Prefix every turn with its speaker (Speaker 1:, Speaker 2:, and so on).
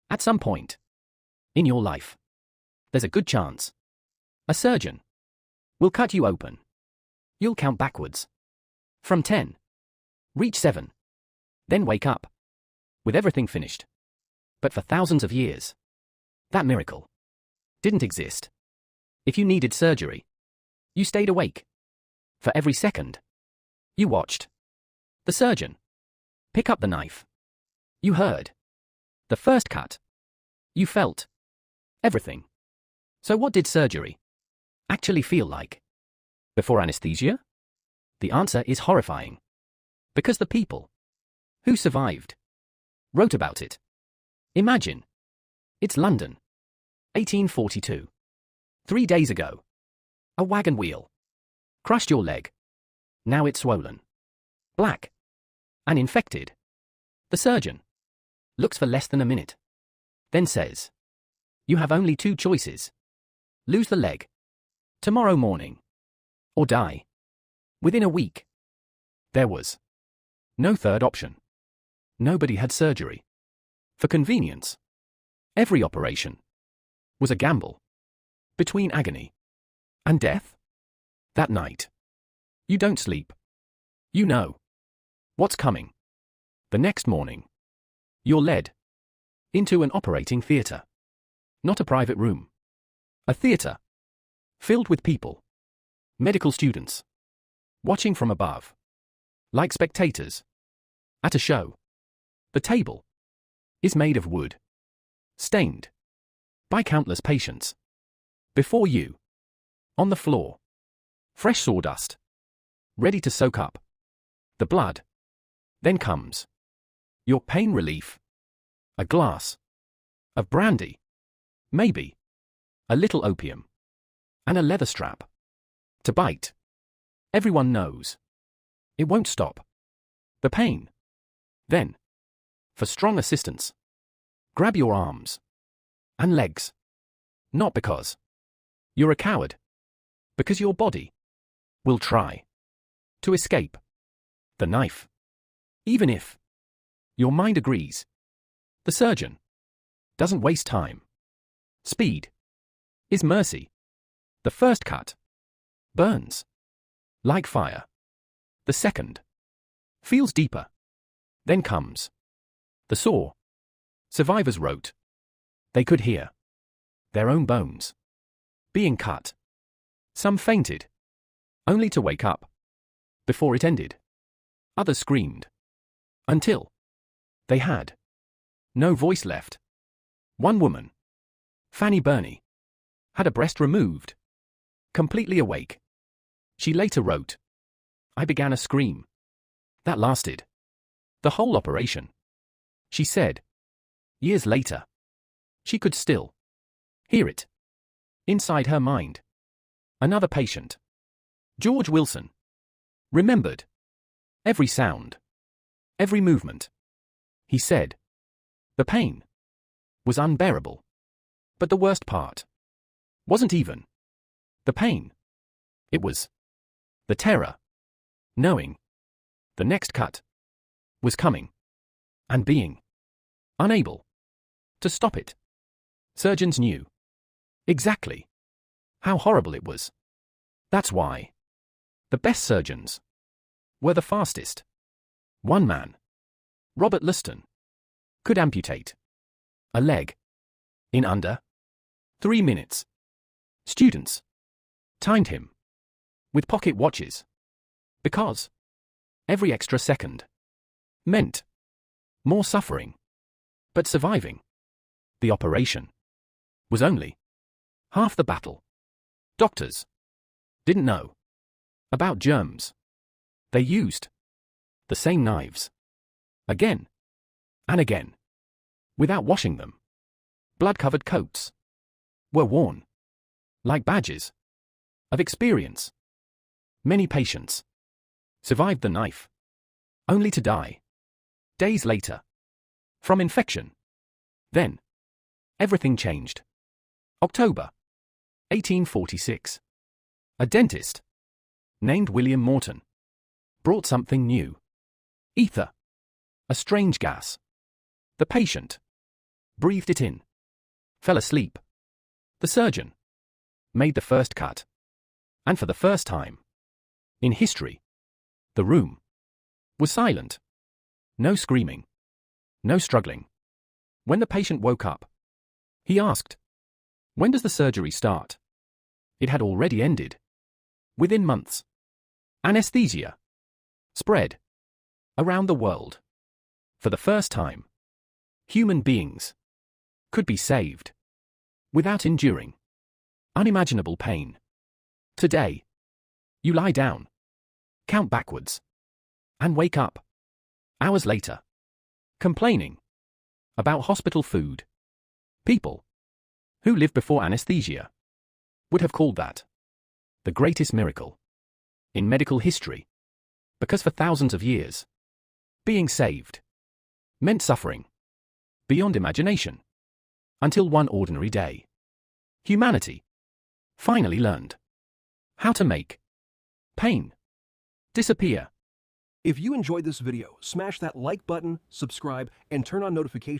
Speaker 1: At some point in your life, there's a good chance a surgeon will cut you open. You'll count backwards from 10, reach 7, then wake up with everything finished. But for thousands of years, that miracle didn't exist. If you needed surgery, you stayed awake. For every second, you watched the surgeon pick up the knife. You heard the first cut. You felt everything. So what did surgery actually feel like before anesthesia? The answer is horrifying. Because the people who survived wrote about it. Imagine. It's London, 1842. 3 days ago, a wagon wheel crushed your leg. Now it's swollen, black, and infected. The surgeon looks for less than a minute, then says, "You have only 2 choices. Lose the leg tomorrow morning, or die within a week." There was no third option. Nobody had surgery. For convenience, every operation was a gamble between agony and death. That night, you don't sleep. You know what's coming. The next morning, you're led into an operating theatre. Not a private room. A theatre filled with people, medical students, watching from above, like spectators at a show. The table is made of wood, stained by countless patients. Before you, on the floor, fresh sawdust, ready to soak up the blood. Then comes your pain relief. A glass of brandy, maybe a little opium, and a leather strap to bite. Everyone knows it won't stop the pain. Then, for strong assistance, grab your arms and legs. Not because you're a coward, because your body will try to escape the knife. Even if your mind agrees, the surgeon doesn't waste time. Speed is mercy. The first cut burns like fire. The second feels deeper. Then comes the saw. Survivors wrote they could hear their own bones being cut. Some fainted, only to wake up before it ended. Others screamed until they had no voice left. One woman, Fanny Burney, had a breast removed, completely awake. She later wrote, "I began a scream that lasted the whole operation." She said, years later, she could still hear it inside her mind. Another patient, George Wilson, remembered every sound, every movement. He said, the pain was unbearable. But the worst part wasn't even the pain. It was the terror, knowing the next cut was coming and being unable to stop it. Surgeons knew exactly how horrible it was. That's why the best surgeons were the fastest. One man, Robert Liston, could amputate a leg in under 3 minutes. Students timed him with pocket watches because every extra second meant more suffering. But surviving the operation was only half the battle. Doctors didn't know about germs. They used the same knives again and again without washing them. Blood-covered coats were worn like badges of experience. Many patients survived the knife only to die days later from infection. Then everything changed. October 1846. A dentist named William Morton brought something new. Ether, a strange gas. The patient breathed it in, fell asleep. The surgeon made the first cut. And for the first time in history, the room was silent. No screaming, no struggling. When the patient woke up, he asked, "When does the surgery start?" It had already ended. Within months, anaesthesia spread around the world. For the first time, human beings could be saved without enduring unimaginable pain. Today, you lie down, count backwards, and wake up hours later, complaining about hospital food. People who lived before anaesthesia would have called that the greatest miracle in medical history, because for thousands of years, being saved meant suffering beyond imagination, until one ordinary day, humanity finally learned how to make pain disappear.
Speaker 2: If you enjoyed this video, smash that like button, subscribe, and turn on notifications.